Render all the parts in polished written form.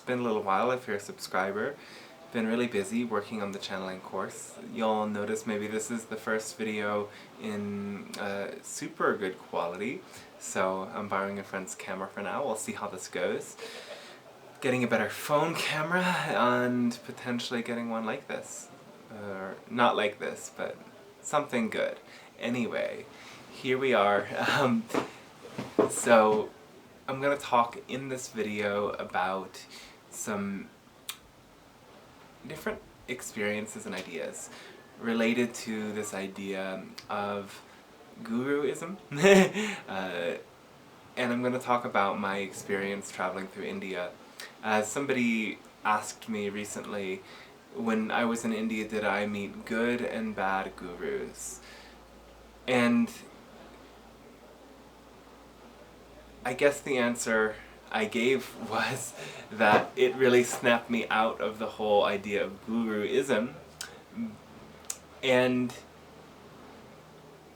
been a little while if you're a subscriber. Been really busy working on the channeling course. You'll notice maybe this is the first video in super good quality, so I'm borrowing a friend's camera for now. We'll see how this goes. Getting a better phone camera and potentially getting one like this. Not like this, but something good. Anyway, here we are. So I'm going to talk in this video about some different experiences and ideas related to this idea of Guru-ism. And I'm going to talk about my experience traveling through India. Somebody asked me recently, when I was in India, did I meet good and bad gurus? And I guess the answer I gave was that it really snapped me out of the whole idea of Guru-ism. And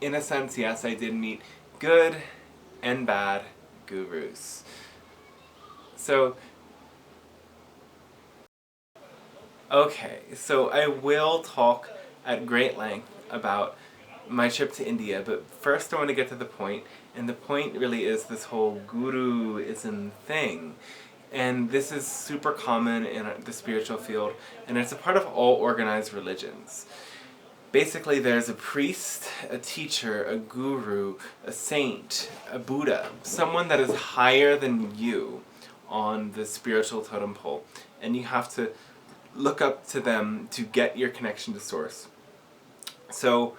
in a sense, yes, I did meet good and bad gurus. So, okay, so I will talk at great length about my trip to India, but first I want to get to the point, and the point really is this whole Guru-ism thing. And this is super common in the spiritual field, and it's a part of all organized religions. Basically, there's a priest, a teacher, a guru, a saint, a Buddha, someone that is higher than you on the spiritual totem pole, and you have to look up to them to get your connection to source. So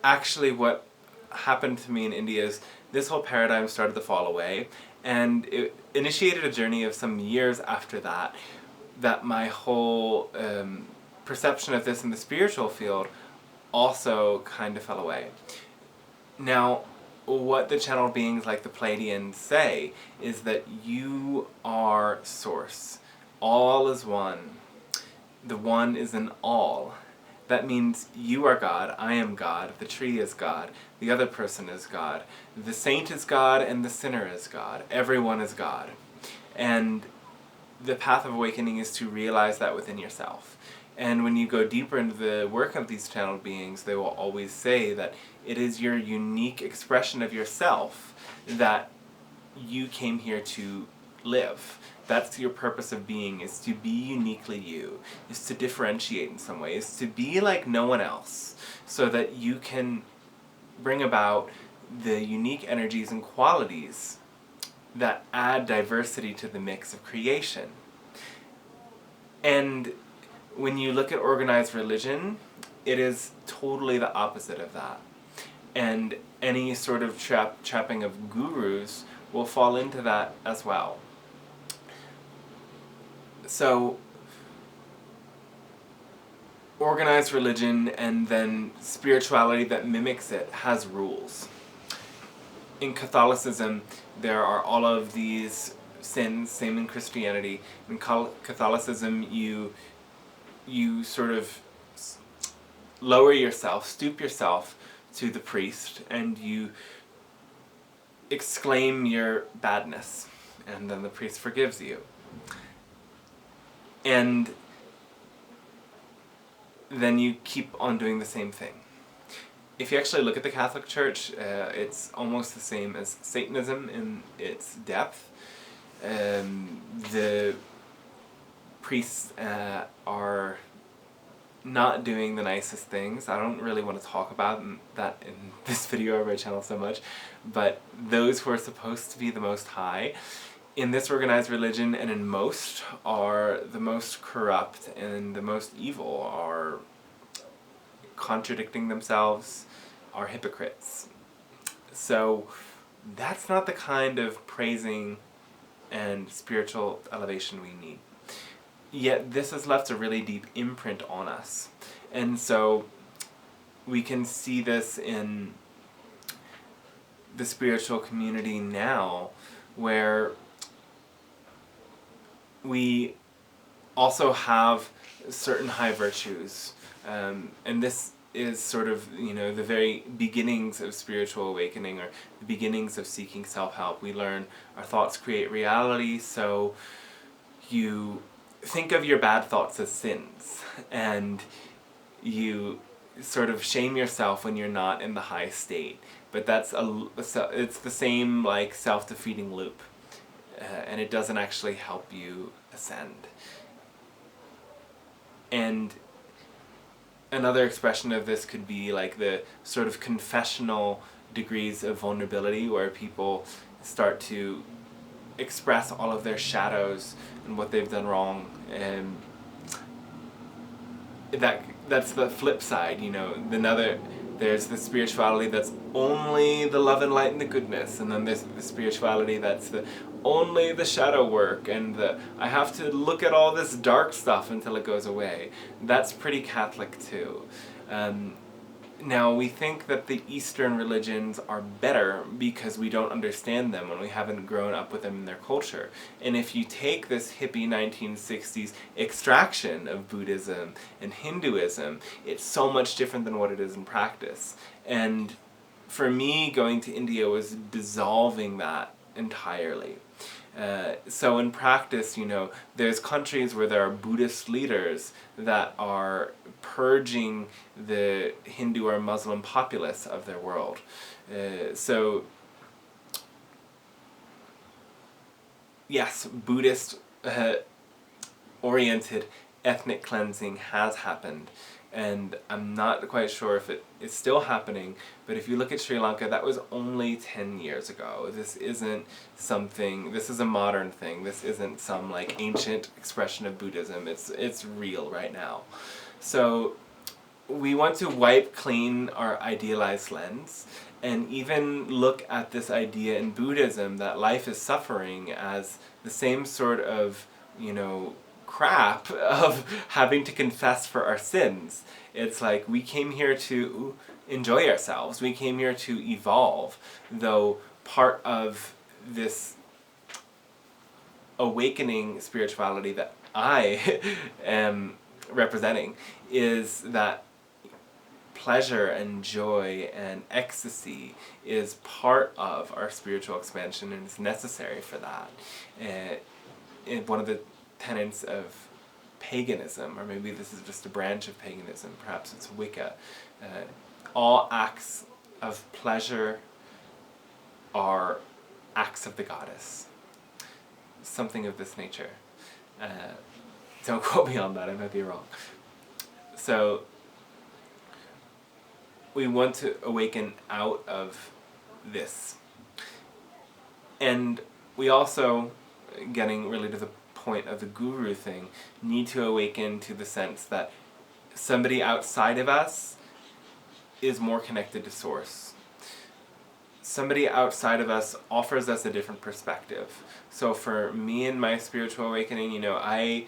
actually what happened to me in India is this whole paradigm started to fall away, and it initiated a journey of some years after that, that my whole perception of this in the spiritual field also kind of fell away. Now, what the channel beings like the Pleiadians say is that you are source. All is one. The one is in all. That means you are God, I am God, the tree is God, the other person is God, the saint is God, and the sinner is God. Everyone is God. And the path of awakening is to realize that within yourself. And when you go deeper into the work of these channeled beings, they will always say that it is your unique expression of yourself that you came here to live. That's your purpose of being, is to be uniquely you, is to differentiate in some way, is to be like no one else, so that you can bring about the unique energies and qualities that add diversity to the mix of creation. And when you look at organized religion, it is totally the opposite of that. And any sort of trapping of gurus will fall into that as well. So, organized religion and then spirituality that mimics it has rules. In Catholicism, there are all of these sins, same in Christianity. In Catholicism, you sort of lower yourself, stoop yourself to the priest, and you exclaim your badness, and then the priest forgives you. And then you keep on doing the same thing. If you actually look at the Catholic Church, it's almost the same as Satanism in its depth. The priests are not doing the nicest things. I don't really want to talk about that in this video or my channel so much, but those who are supposed to be the most high in this organized religion and in most are the most corrupt and the most evil, are contradicting themselves, are hypocrites. So that's not the kind of praising and spiritual elevation we need. Yet this has left a really deep imprint on us. And so we can see this in the spiritual community now, where we also have certain high virtues, and this is sort of, the very beginnings of spiritual awakening, or the beginnings of seeking self-help. We learn our thoughts create reality, so you think of your bad thoughts as sins, and you sort of shame yourself when you're not in the high state. But it's the same like self-defeating loop, and it doesn't actually help you ascend. And another expression of this could be like the sort of confessional degrees of vulnerability, where people start to express all of their shadows and what they've done wrong, and that's the flip side. There's the spirituality that's only the love and light and the goodness, and then there's the spirituality that's only the shadow work, and I have to look at all this dark stuff until it goes away. That's pretty Catholic too. Now, we think that the Eastern religions are better because we don't understand them and we haven't grown up with them in their culture. And if you take this hippie 1960s extraction of Buddhism and Hinduism, it's so much different than what it is in practice. And for me, going to India was dissolving that entirely. So in practice, there's countries where there are Buddhist leaders that are purging the Hindu or Muslim populace of their world. So yes, Buddhist oriented ethnic cleansing has happened, and I'm not quite sure if it is still happening, but if you look at Sri Lanka, that was only 10 years ago. This is a modern thing. This isn't some like ancient expression of Buddhism. It's real right now. So we want to wipe clean our idealized lens and even look at this idea in Buddhism that life is suffering as the same sort of, crap of having to confess for our sins. It's like we came here to enjoy ourselves. We came here to evolve, though part of this awakening spirituality that I am representing is that pleasure and joy and ecstasy is part of our spiritual expansion and is necessary for that. And one of the tenets of paganism, or maybe this is just a branch of paganism, perhaps it's Wicca, all acts of pleasure are acts of the goddess. Something of this nature. Don't quote me on that, I might be wrong. So we want to awaken out of this. And we also, getting really to the point of the guru thing, need to awaken to the sense that somebody outside of us is more connected to source. Somebody outside of us offers us a different perspective. So for me in my spiritual awakening, I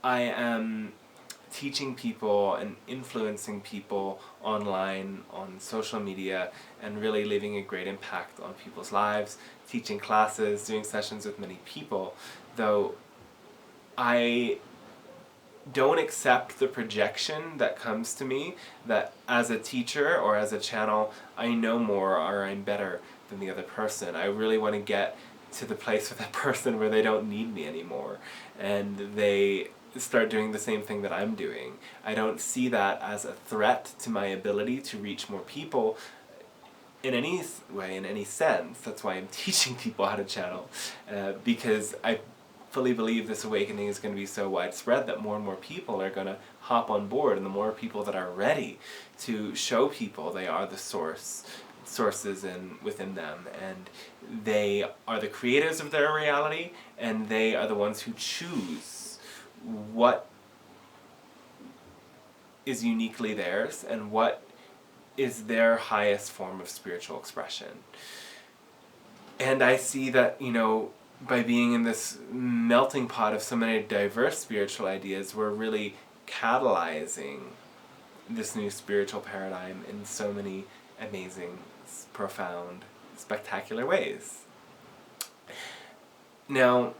am teaching people and influencing people online, on social media, and really leaving a great impact on people's lives, teaching classes, doing sessions with many people, though I don't accept the projection that comes to me that as a teacher or as a channel, I know more or I'm better than the other person. I really want to get to the place with that person where they don't need me anymore and they start doing the same thing that I'm doing. I don't see that as a threat to my ability to reach more people in any way, in any sense. That's why I'm teaching people how to channel, because I fully believe this awakening is going to be so widespread that more and more people are going to hop on board, and the more people that are ready to show people they are the sources within them, and they are the creators of their reality, and they are the ones who choose what is uniquely theirs and what is their highest form of spiritual expression. And I see that, by being in this melting pot of so many diverse spiritual ideas, we're really catalyzing this new spiritual paradigm in so many amazing, profound, spectacular ways. Now,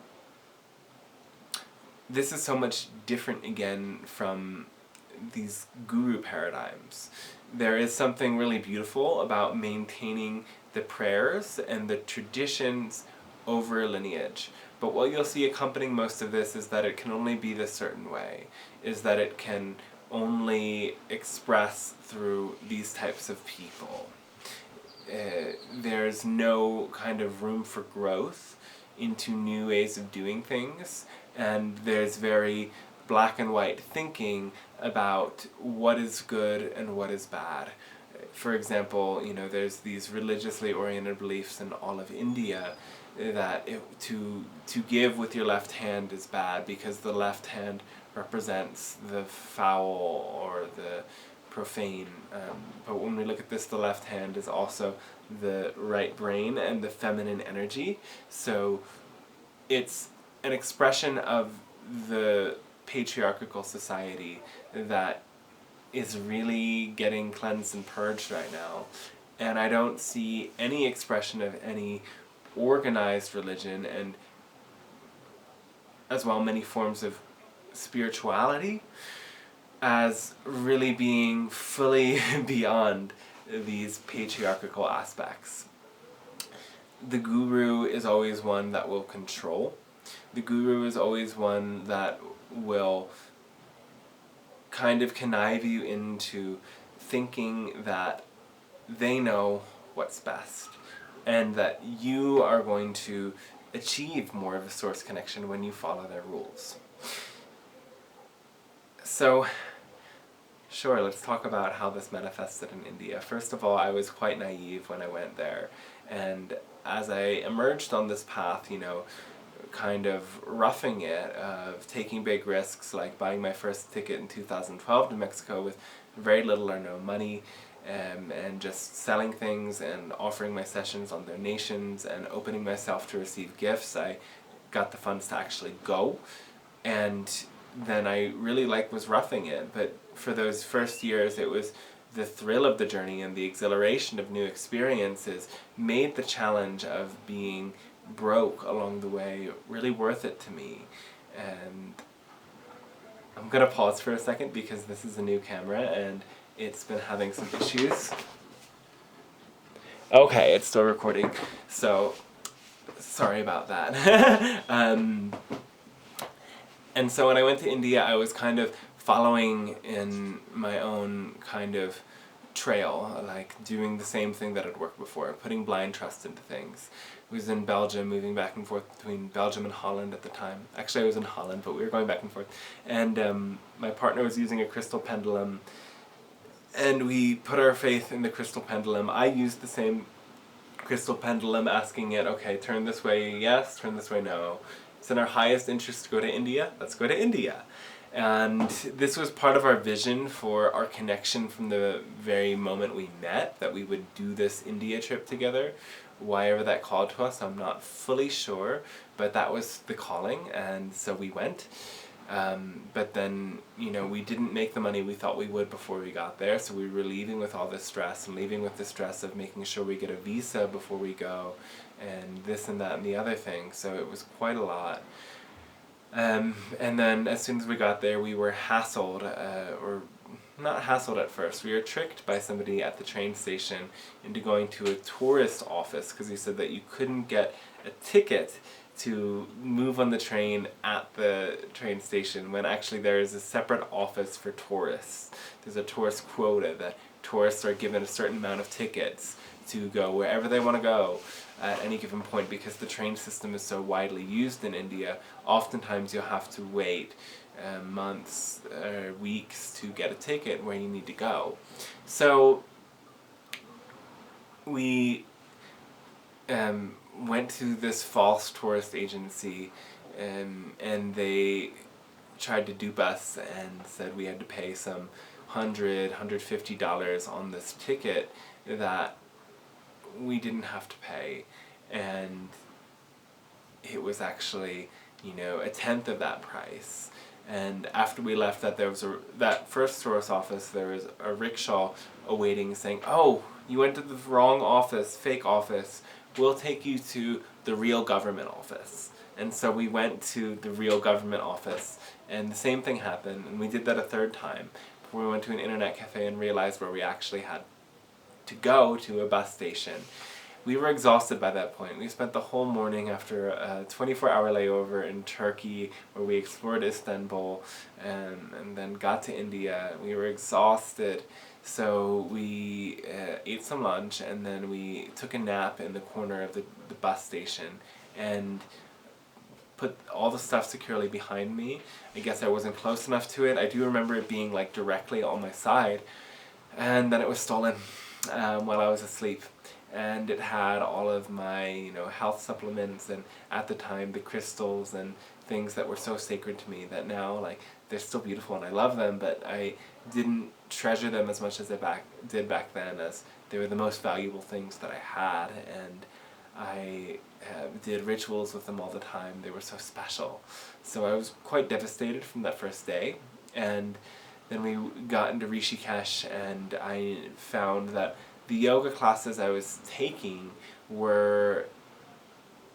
this is so much different again from these guru paradigms. There is something really beautiful about maintaining the prayers and the traditions over lineage. But what you'll see accompanying most of this is that it can only be this certain way, is that it can only express through these types of people. There's no kind of room for growth into new ways of doing things, and there's very black and white thinking about what is good and what is bad. For example, there's these religiously oriented beliefs in all of India that to give with your left hand is bad because the left hand represents the foul or the profane. But when we look at this, the left hand is also the right brain and the feminine energy. So it's an expression of the patriarchal society that is really getting cleansed and purged right now. And I don't see any expression of any organized religion, and as well many forms of spirituality, as really being fully beyond these patriarchal aspects. The guru is always one that will control. The guru is always one that will kind of connive you into thinking that they know what's best, and that you are going to achieve more of a source connection when you follow their rules. So, sure, let's talk about how this manifested in India. First of all, I was quite naive when I went there, and as I emerged on this path, kind of roughing it, of taking big risks, like buying my first ticket in 2012 to Mexico with very little or no money, and just selling things and offering my sessions on donations and opening myself to receive gifts. I got the funds to actually go, and then I really was roughing it. But for those first years, it was the thrill of the journey and the exhilaration of new experiences made the challenge of being broke along the way really worth it to me. And I'm gonna pause for a second because this is a new camera and it's been having some issues. Okay, it's still recording, so sorry about that. And so when I went to India, I was kind of following in my own kind of trail, like doing the same thing that had worked before, putting blind trust into things. I was in Belgium, moving back and forth between Belgium and Holland at the time. Actually, I was in Holland, but we were going back and forth. And my partner was using a crystal pendulum, and we put our faith in the crystal pendulum. I used the same crystal pendulum, asking it, okay, turn this way, yes, turn this way, no. It's in our highest interest to go to India, let's go to India. And this was part of our vision for our connection from the very moment we met, that we would do this India trip together. Why ever that called to us, I'm not fully sure, but that was the calling, and so we went. But then, we didn't make the money we thought we would before we got there, so we were leaving with all this stress, and leaving with the stress of making sure we get a visa before we go, and this and that and the other thing, so it was quite a lot. And then as soon as we got there, we were hassled, or not hassled at first, we were tricked by somebody at the train station into going to a tourist office, because he said that you couldn't get a ticket to move on the train at the train station, when actually there is a separate office for tourists. There's a tourist quota that tourists are given a certain amount of tickets to go wherever they want to go at any given point, because the train system is so widely used in India. Oftentimes you'll have to wait months or weeks to get a ticket where you need to go. So we went to this false tourist agency, and they tried to dupe us and said we had to pay some $150 on this ticket that we didn't have to pay, and it was actually, a tenth of that price. And after we left that first tourist office, there was a rickshaw awaiting, saying, "Oh, you went to the wrong office, fake office. We'll take you to the real government office." And so we went to the real government office, and the same thing happened, and we did that a third time before we went to an internet cafe and realized where we actually had to go to a bus station. we were exhausted by that point. We spent the whole morning after a 24-hour layover in Turkey where we explored Istanbul and then got to India. We were exhausted, so we ate some lunch and then we took a nap in the corner of the bus station and put all the stuff securely behind me. I guess I wasn't close enough to it. I do remember it being like directly on my side, and then it was stolen while I was asleep. And it had all of my, health supplements, and at the time the crystals and things that were so sacred to me that now, like, they're still beautiful and I love them, but I didn't treasure them as much as I did back then, as they were the most valuable things that I had, and I did rituals with them all the time. They were so special. So I was quite devastated from that first day, and then we got into Rishikesh, and I found that the yoga classes I was taking were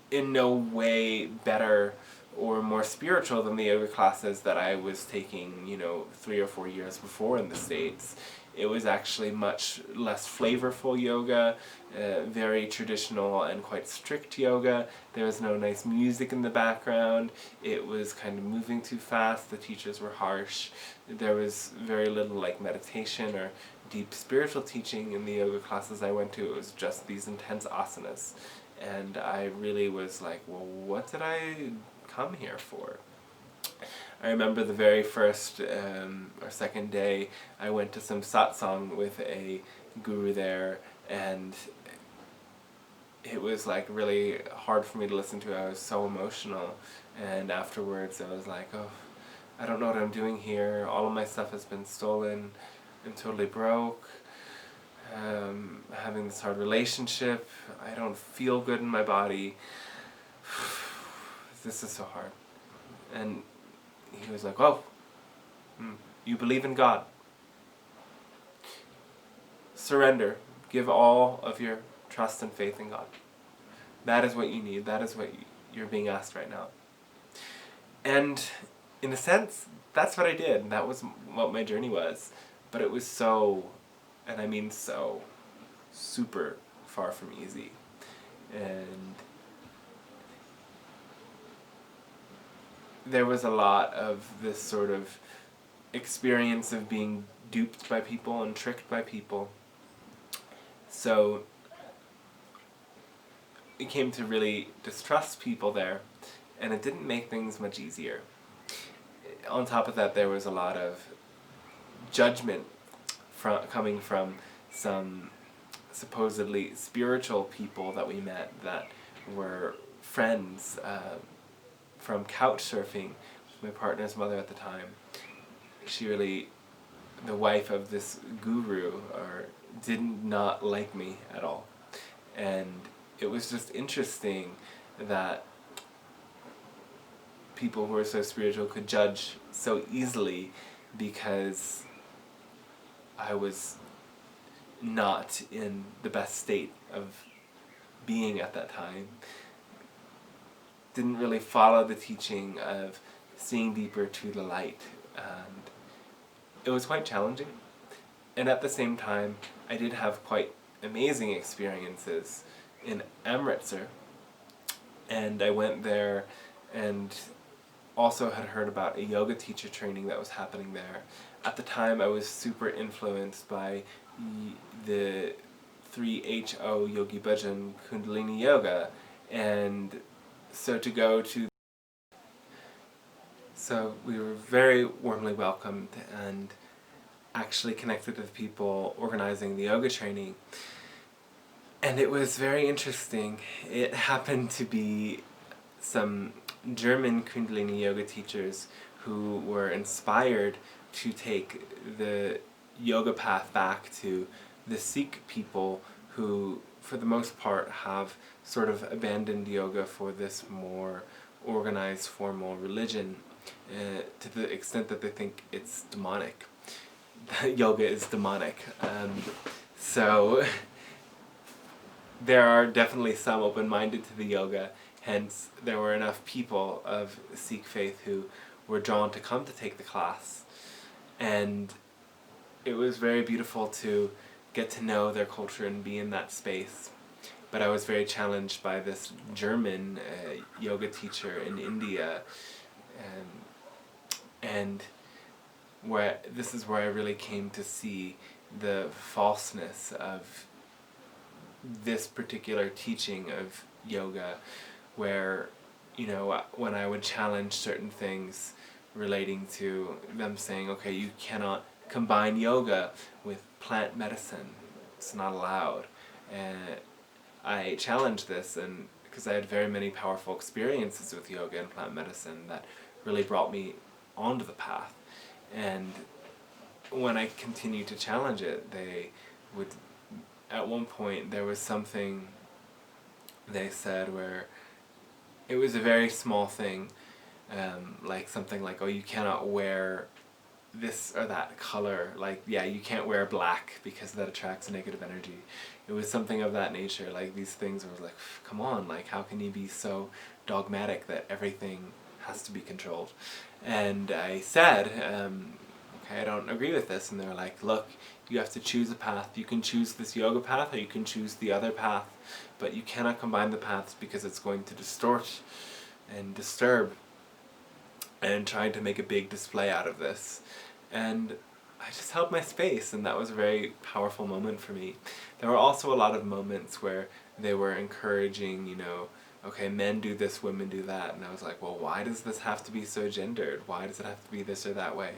in no way better or more spiritual than the yoga classes that I was taking, 3 or 4 years before in the States. It was actually much less flavorful yoga, very traditional and quite strict yoga. There was no nice music in the background. It was kind of moving too fast. The teachers were harsh. There was very little like meditation or deep spiritual teaching in the yoga classes I went to. It was just these intense asanas. And I really was like, well, what did I come here for? I remember the very first or second day I went to some satsang with a guru there, and it was like really hard for me to listen to. I was so emotional, and afterwards I was like, oh, I don't know what I'm doing here. All of my stuff has been stolen. I'm totally broke. Having this hard relationship. I don't feel good in my body. This is so hard. And he was like, oh, you believe in God. Surrender. Give all of your trust and faith in God. That is what you need. That is what you're being asked right now. And in a sense, that's what I did. That was what my journey was. But it was so, and I mean so, super far from easy. And there was a lot of this sort of experience of being duped by people and tricked by people. So we came to really distrust people there, and it didn't make things much easier. On top of that, there was a lot of judgment coming from some supposedly spiritual people that we met that were friends from couch surfing with my partner's mother at the time. She really, the wife of this guru, did not like me at all. And it was just interesting that people who were so spiritual could judge so easily because I was not in the best state of being at that time. Didn't really follow the teaching of seeing deeper to the light, and it was quite challenging. And at the same time, I did have quite amazing experiences in Amritsar, and I went there and also had heard about a yoga teacher training that was happening there. At the time, I was super influenced by the 3HO Yogi Bhajan Kundalini Yoga, and so to go to... So we were very warmly welcomed and actually connected with people organizing the yoga training. And it was very interesting. It happened to be some German Kundalini yoga teachers who were inspired to take the yoga path back to the Sikh people who, for the most part, have sort of abandoned yoga for this more organized, formal religion, to the extent that they think it's demonic. Yoga is demonic. So there are definitely some open-minded to the yoga, hence there were enough people of Sikh faith who were drawn to come to take the class. And it was very beautiful to get to know their culture and be in that space. but I was very challenged by this German yoga teacher in India, and where this is where I really came to see the falseness of this particular teaching of yoga, where, you know, when I would challenge certain things relating to them saying, okay, you cannot combine yoga with plant medicine, it's not allowed, and I challenged this, and because I had very many powerful experiences with yoga and plant medicine that really brought me onto the path, and when I continued to challenge it, they would, at one point there was something they said where it was a very small thing, like something like, oh, you cannot wear this or that color, like, yeah, you can't wear black because that attracts negative energy. It was something of that nature, like these things were like, come on, like how can you be so dogmatic that everything has to be controlled? And I said, okay, I don't agree with this, and they were like, look, you have to choose a path. You can choose this yoga path or you can choose the other path, but you cannot combine the paths because it's going to distort and disturb, and trying to make a big display out of this. And I just held my space, and that was a very powerful moment for me. There were also a lot of moments where they were encouraging, you know, okay, men do this, women do that, and I was like, well, why does this have to be so gendered? Why does it have to be this or that way?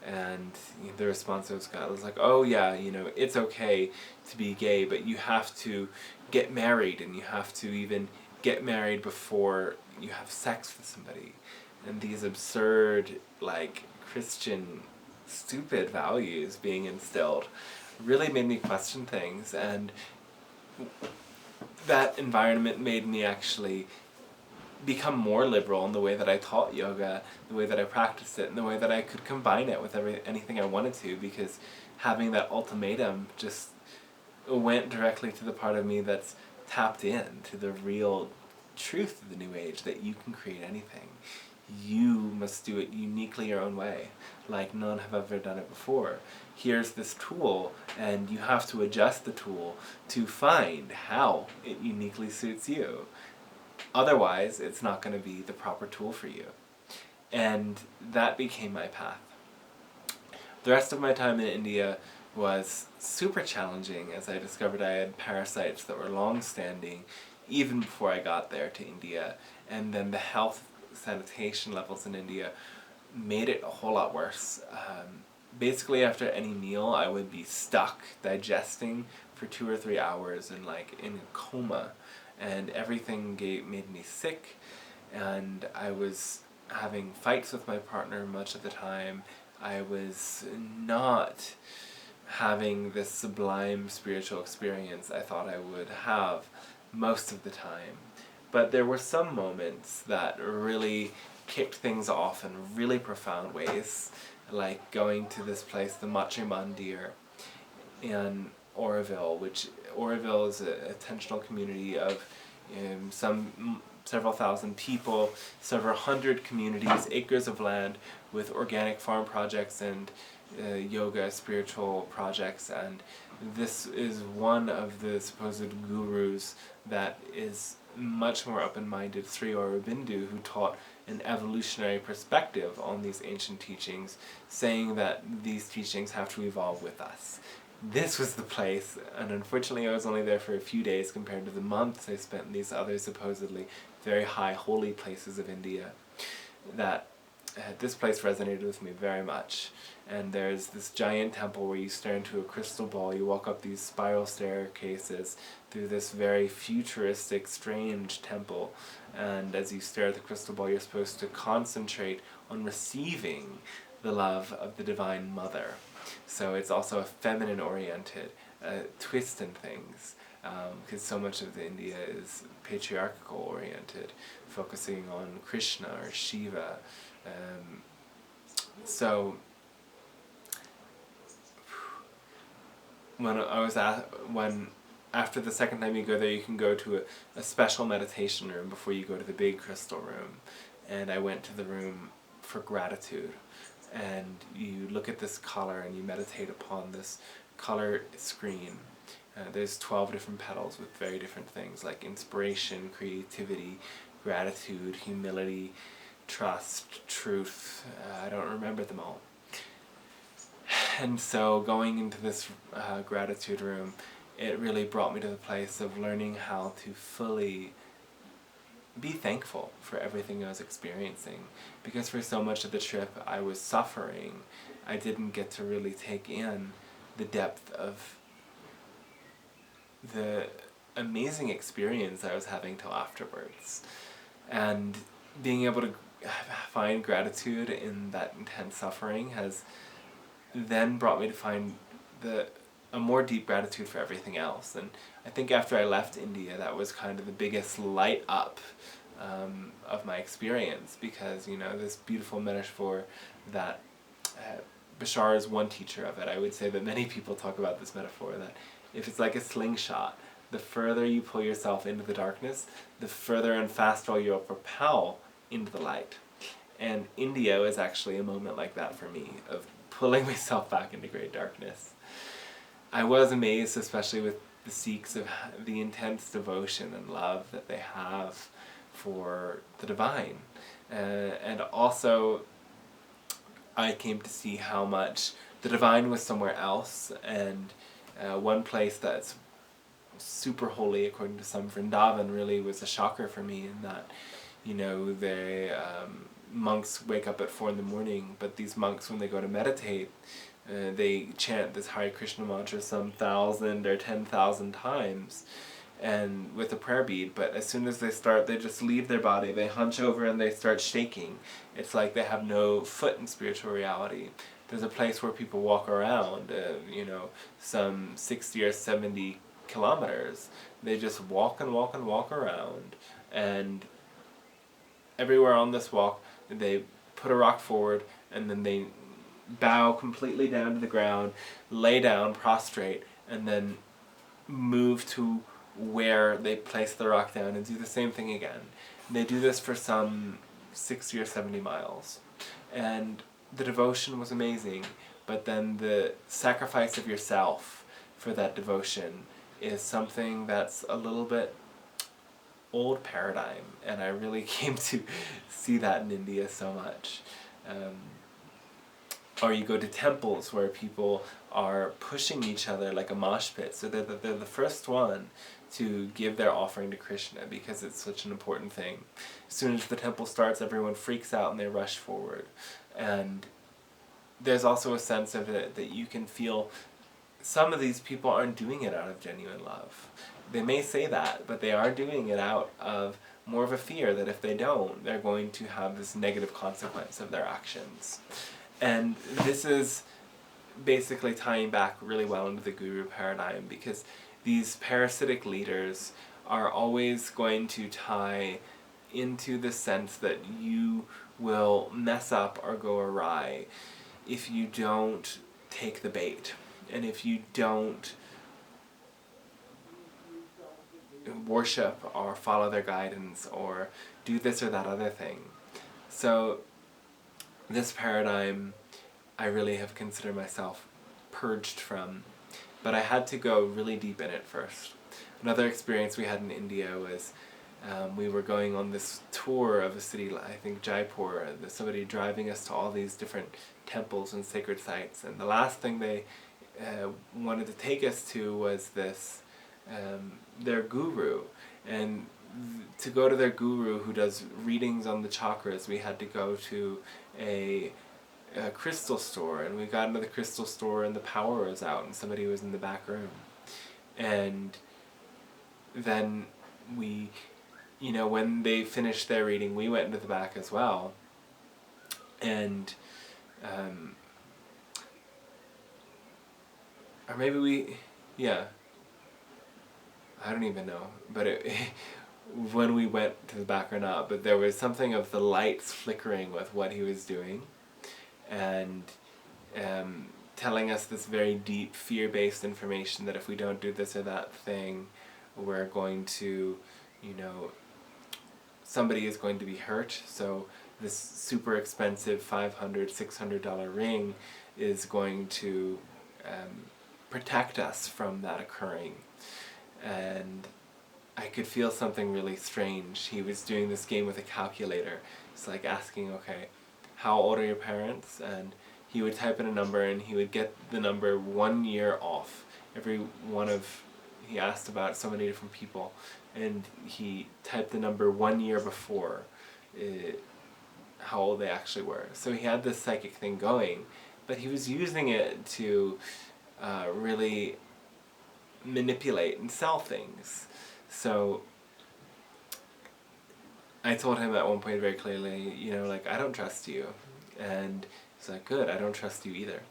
And the response I was like, oh yeah, you know, it's okay to be gay, but you have to get married, and you have to even get married before you have sex with somebody. And these absurd, like, Christian, stupid values being instilled really made me question things, and that environment made me actually become more liberal in the way that I taught yoga, the way that I practiced it, and the way that I could combine it with anything I wanted to, because having that ultimatum just went directly to the part of me that's tapped in to the real truth of the New Age, that you can create anything. You must do it uniquely your own way, like none have ever done it before. Here's this tool, and you have to adjust the tool to find how it uniquely suits you. Otherwise, it's not going to be the proper tool for you. And that became my path. The rest of my time in India was super challenging, as I discovered I had parasites that were long-standing even before I got there to India, and then the health sanitation levels in India made it a whole lot worse. Basically, after any meal, I would be stuck digesting for 2 or 3 hours and in a coma, and everything made me sick, and I was having fights with my partner much of the time. I was not having this sublime spiritual experience I thought I would have most of the time. But there were some moments that really kicked things off in really profound ways, like going to this place, the Machi Mandir in Oroville, which Oroville is a attentional community of several thousand people, several hundred communities, acres of land with organic farm projects and yoga, spiritual projects, and this is one of the supposed gurus that is much more open-minded, Sri Aurobindo, who taught an evolutionary perspective on these ancient teachings, saying that these teachings have to evolve with us. This was the place, and unfortunately I was only there for a few days compared to the months I spent in these other supposedly very high holy places of India, that this place resonated with me very much. And there's this giant temple where you stare into a crystal ball, you walk up these spiral staircases through this very futuristic, strange temple, and as you stare at the crystal ball you're supposed to concentrate on receiving the love of the Divine Mother. So it's also a feminine-oriented twist in things, because so much of India is patriarchal-oriented, focusing on Krishna or Shiva. So after the second time you go there, you can go to a special meditation room before you go to the big crystal room. And I went to the room for gratitude. And you look at this color and you meditate upon this color screen. There's 12 different petals with very different things like inspiration, creativity, gratitude, humility, trust, truth. I don't remember them all. And so going into this gratitude room, it really brought me to the place of learning how to fully be thankful for everything I was experiencing. Because for so much of the trip I was suffering, I didn't get to really take in the depth of the amazing experience I was having till afterwards. And being able to find gratitude in that intense suffering has then brought me to find a more deep gratitude for everything else. And I think after I left India, that was kind of the biggest light up of my experience, because, you know, this beautiful metaphor that Bashar is one teacher of it. I would say that many people talk about this metaphor, that if it's like a slingshot, the further you pull yourself into the darkness, the further and faster you'll propel into the light. And India was actually a moment like that for me, of pulling myself back into great darkness. I was amazed, especially with the Sikhs, of the intense devotion and love that they have for the divine. And also, I came to see how much the divine was somewhere else, and one place that's super holy, according to some, Vrindavan, really was a shocker for me, in that, you know, they monks wake up at 4 in the morning, but these monks, when they go to meditate, they chant this Hare Krishna mantra some 1,000 or 10,000 times, and with a prayer bead. But as soon as they start, they just leave their body, they hunch over and they start shaking. It's like they have no foot in spiritual reality. There's a place where people walk around, you know, some 60 or 70 kilometers. They just walk and walk and walk around, and everywhere on this walk, they put a rock forward, and then they bow completely down to the ground, lay down prostrate, and then move to where they place the rock down and do the same thing again. And they do this for some 60 or 70 miles. And the devotion was amazing, but then the sacrifice of yourself for that devotion is something that's a little bit old paradigm, and I really came to see that in India so much. Or you go to temples where people are pushing each other like a mosh pit, so they're the first one to give their offering to Krishna, because it's such an important thing. As soon as the temple starts, everyone freaks out and they rush forward. And there's also a sense of it that you can feel some of these people aren't doing it out of genuine love. They may say that, but they are doing it out of more of a fear that if they don't, they're going to have this negative consequence of their actions. And this is basically tying back really well into the guru paradigm, because these parasitic leaders are always going to tie into the sense that you will mess up or go awry if you don't take the bait, and if you don't worship or follow their guidance or do this or that other thing. So this paradigm I really have considered myself purged from, but I had to go really deep in it first. Another experience we had in India was we were going on this tour of a city, I think Jaipur, and somebody driving us to all these different temples and sacred sites, and the last thing they wanted to take us to was this their guru, and to go to their guru who does readings on the chakras, we had to go to a crystal store, and we got into the crystal store and the power was out and somebody was in the back room. And then we, you know, when they finished their reading, we went into the back as well. And or maybe we, yeah, I don't even know, but when we went to the back or not, but there was something of the lights flickering with what he was doing, and telling us this very deep fear-based information that if we don't do this or that thing, we're going to, you know, somebody is going to be hurt. So this super expensive $500, $600 ring is going to protect us from that occurring. And I could feel something really strange. He was doing this game with a calculator. It's like asking, okay, how old are your parents? And he would type in a number and he would get the number 1 year off. He asked about so many different people, and he typed the number 1 year before how old they actually were. So he had this psychic thing going, but he was using it to really manipulate and sell things. So I told him at one point very clearly, I don't trust you. And he's like, good, I don't trust you either.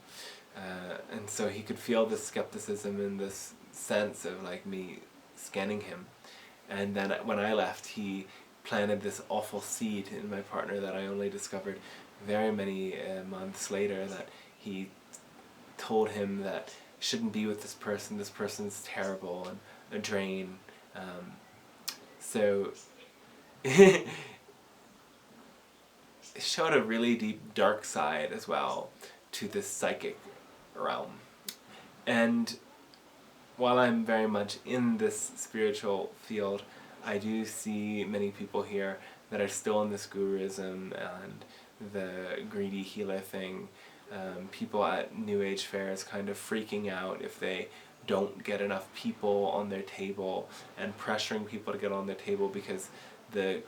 And so he could feel this skepticism and this sense of me scanning him. And then when I left, he planted this awful seed in my partner that I only discovered very many months later, that he told him that he shouldn't be with this person's terrible and a drain. So it showed a really deep dark side as well to this psychic realm. And while I'm very much in this spiritual field, I do see many people here that are still in this Guru-ism and the greedy healer thing. People at New Age fairs kind of freaking out if they don't get enough people on their table, and pressuring people to get on their table because the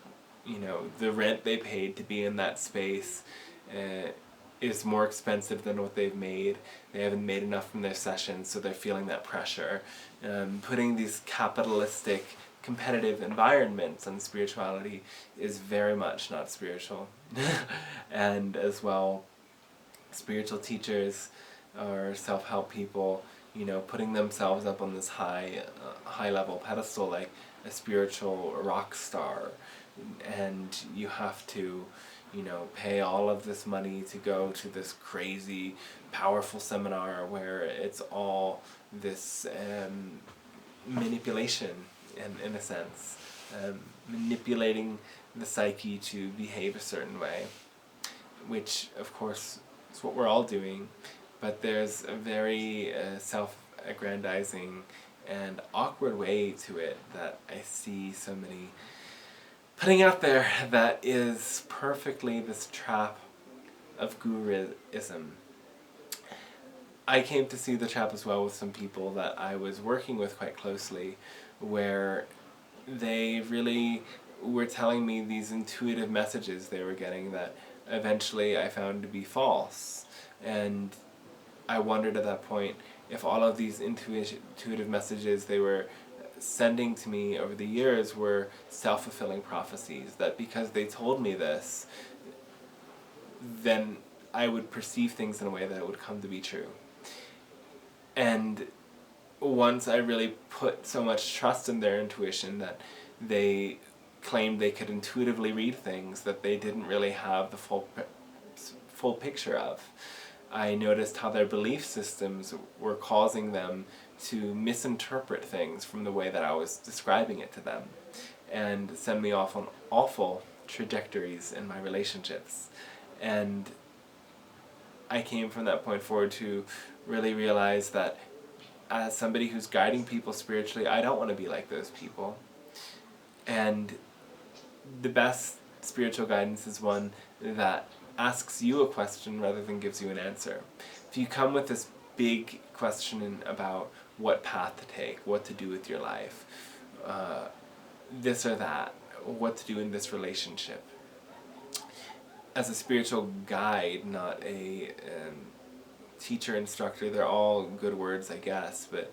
rent they paid to be in that space is more expensive than what they've made. They haven't made enough from their sessions, so they're feeling that pressure. Putting these capitalistic, competitive environments on spirituality is very much not spiritual. And as well, spiritual teachers or self-help people, putting themselves up on this high level pedestal like a spiritual rock star, and you have to pay all of this money to go to this crazy powerful seminar where it's all this manipulation in a sense, manipulating the psyche to behave a certain way, which of course is what we're all doing. But there's a very self-aggrandizing and awkward way to it that I see so many putting out there, that is perfectly this trap of Guru-ism. I came to see the trap as well with some people that I was working with quite closely, where they really were telling me these intuitive messages they were getting that eventually I found to be false. And I wondered at that point if all of these intuitive messages they were sending to me over the years were self-fulfilling prophecies, that because they told me this, then I would perceive things in a way that would come to be true. And once I really put so much trust in their intuition that they claimed they could intuitively read things that they didn't really have the full picture of, I noticed how their belief systems were causing them to misinterpret things from the way that I was describing it to them, and send me off on awful trajectories in my relationships. And I came from that point forward to really realize that as somebody who's guiding people spiritually, I don't want to be like those people. And the best spiritual guidance is one that asks you a question rather than gives you an answer. If you come with this big question about what path to take, what to do with your life, this or that, what to do in this relationship, as a spiritual guide, not a teacher, instructor, they're all good words, I guess, but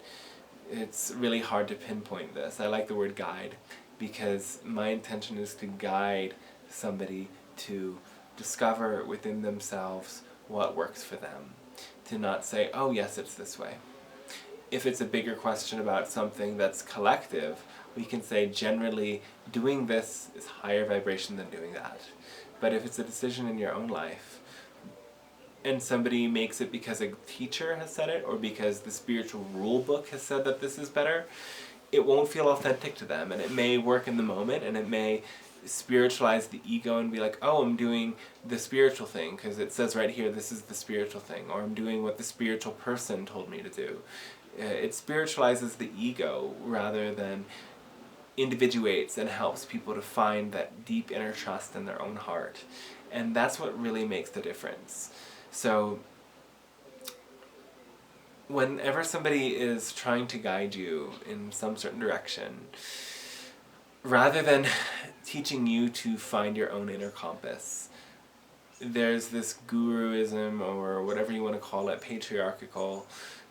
it's really hard to pinpoint this. I like the word guide because my intention is to guide somebody to discover within themselves what works for them. To not say, oh yes, it's this way. If it's a bigger question about something that's collective, we can say generally doing this is higher vibration than doing that. But if it's a decision in your own life, and somebody makes it because a teacher has said it, or because the spiritual rule book has said that this is better, it won't feel authentic to them, and it may work in the moment, and it may spiritualize the ego and be like, oh, I'm doing the spiritual thing because it says right here this is the spiritual thing, or I'm doing what the spiritual person told me to do. It spiritualizes the ego rather than individuates and helps people to find that deep inner trust in their own heart. And that's what really makes the difference. So whenever somebody is trying to guide you in some certain direction, rather than teaching you to find your own inner compass, there's this Guru-ism, or whatever you want to call it, patriarchal,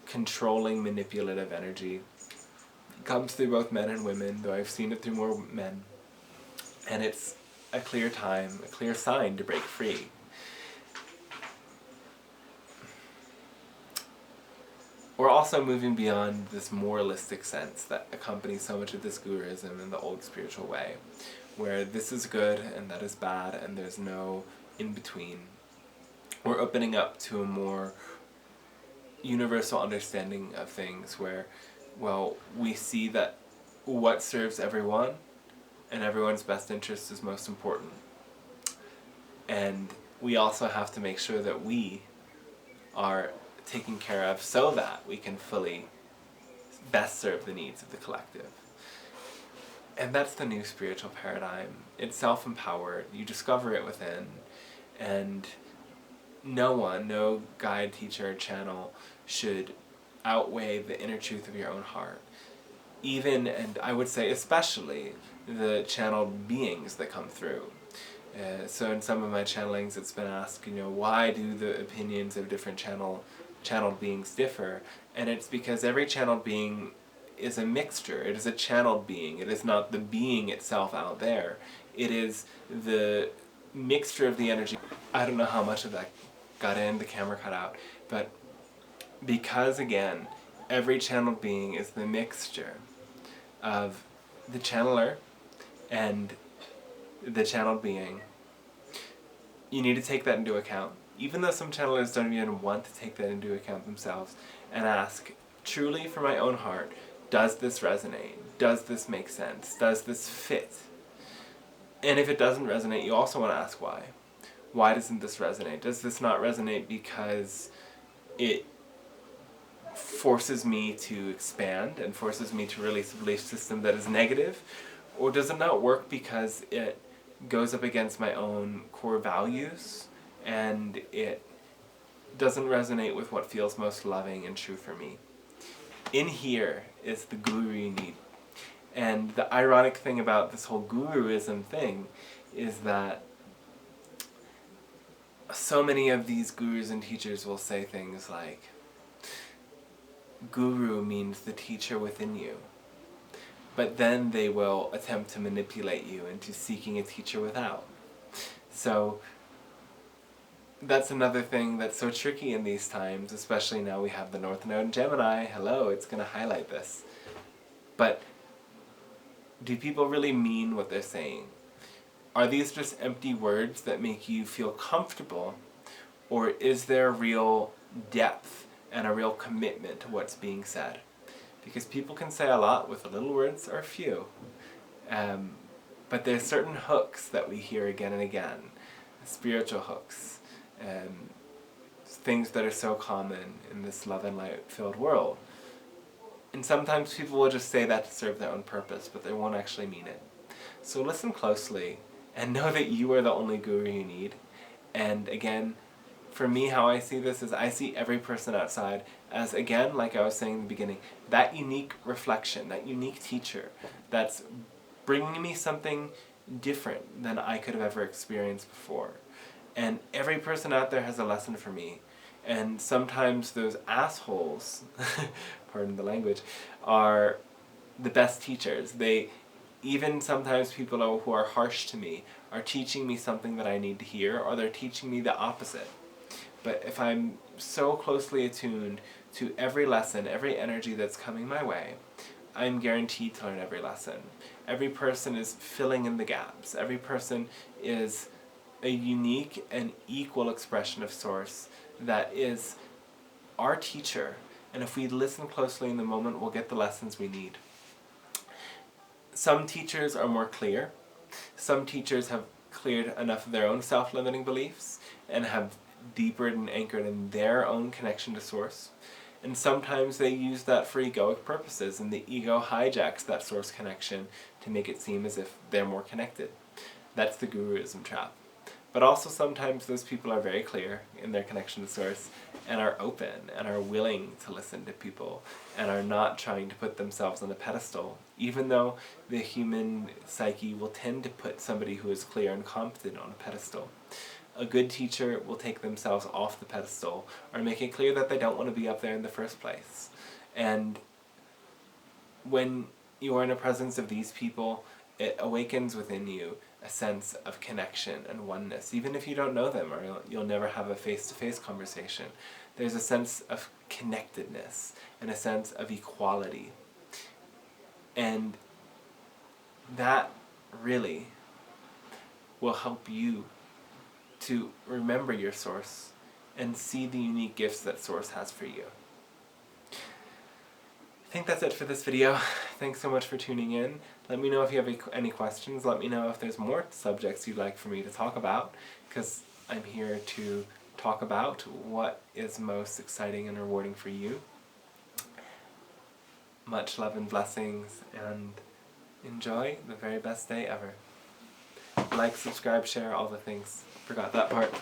controlling, manipulative energy. It comes through both men and women, though I've seen it through more men. And it's a clear time, a clear sign to break free. We're also moving beyond this moralistic sense that accompanies so much of this Guru-ism in the old spiritual way, where this is good and that is bad and there's no in-between. We're opening up to a more universal understanding of things where, well, we see that what serves everyone and everyone's best interest is most important. And we also have to make sure that we are taken care of so that we can fully best serve the needs of the collective. And that's the new spiritual paradigm. It's self-empowered. You discover it within. And no guide, teacher, or channel should outweigh the inner truth of your own heart. Even, and I would say especially, the channeled beings that come through. So in some of my channelings it's been asked, why do the opinions of different channeled beings differ? And it's because every channeled being is a mixture. It is a channeled being. It is not the being itself out there. It is the mixture of the energy. I don't know how much of that got in, the camera cut out, but because again, every channeled being is the mixture of the channeler and the channeled being, you need to take that into account. Even though some channelers don't even want to take that into account themselves, and ask, truly from my own heart, does this resonate? Does this make sense? Does this fit? And if it doesn't resonate, you also want to ask why. Why doesn't this resonate? Does this not resonate because it forces me to expand and forces me to release a belief system that is negative? Or does it not work because it goes up against my own core values and it doesn't resonate with what feels most loving and true for me? In here is the guru you need. And the ironic thing about this whole Guru-ism thing is that so many of these gurus and teachers will say things like, guru means the teacher within you. But then they will attempt to manipulate you into seeking a teacher without. So that's another thing that's so tricky in these times, especially now we have the North Node in Gemini. Hello, it's going to highlight this. But do people really mean what they're saying? Are these just empty words that make you feel comfortable? Or is there real depth and a real commitment to what's being said? Because people can say a lot with little words or few. But there's certain hooks that we hear again and again. Spiritual hooks. Things that are so common in this love and light filled world. And sometimes people will just say that to serve their own purpose, but they won't actually mean it. So listen closely and know that you are the only guru you need. And again, for me, how I see this is I see every person outside as, again, like I was saying in the beginning, that unique reflection, that unique teacher that's bringing me something different than I could have ever experienced before. And every person out there has a lesson for me. And sometimes those assholes, pardon the language, are the best teachers. Even sometimes people who are harsh to me are teaching me something that I need to hear, or they're teaching me the opposite. But if I'm so closely attuned to every lesson, every energy that's coming my way, I'm guaranteed to learn every lesson. Every person is filling in the gaps. Every person is a unique and equal expression of Source that is our teacher. And if we listen closely in the moment, we'll get the lessons we need. Some teachers are more clear. Some teachers have cleared enough of their own self-limiting beliefs and have deeper and anchored in their own connection to Source. And sometimes they use that for egoic purposes, and the ego hijacks that source connection to make it seem as if they're more connected. That's the Guru-ism trap. But also sometimes those people are very clear in their connection to source and are open and are willing to listen to people and are not trying to put themselves on a pedestal, even though the human psyche will tend to put somebody who is clear and competent on a pedestal. A good teacher will take themselves off the pedestal or make it clear that they don't want to be up there in the first place. And when you are in the presence of these people, it awakens within you a sense of connection and oneness. Even if you don't know them or you'll never have a face-to-face conversation, there's a sense of connectedness and a sense of equality. And that really will help you to remember your source and see the unique gifts that source has for you. I think that's it for this video. Thanks so much for tuning in. Let me know if you have any questions. Let me know if there's more subjects you'd like for me to talk about, because I'm here to talk about what is most exciting and rewarding for you. Much love and blessings, and enjoy the very best day ever. Like, subscribe, share, all the things. Forgot that part.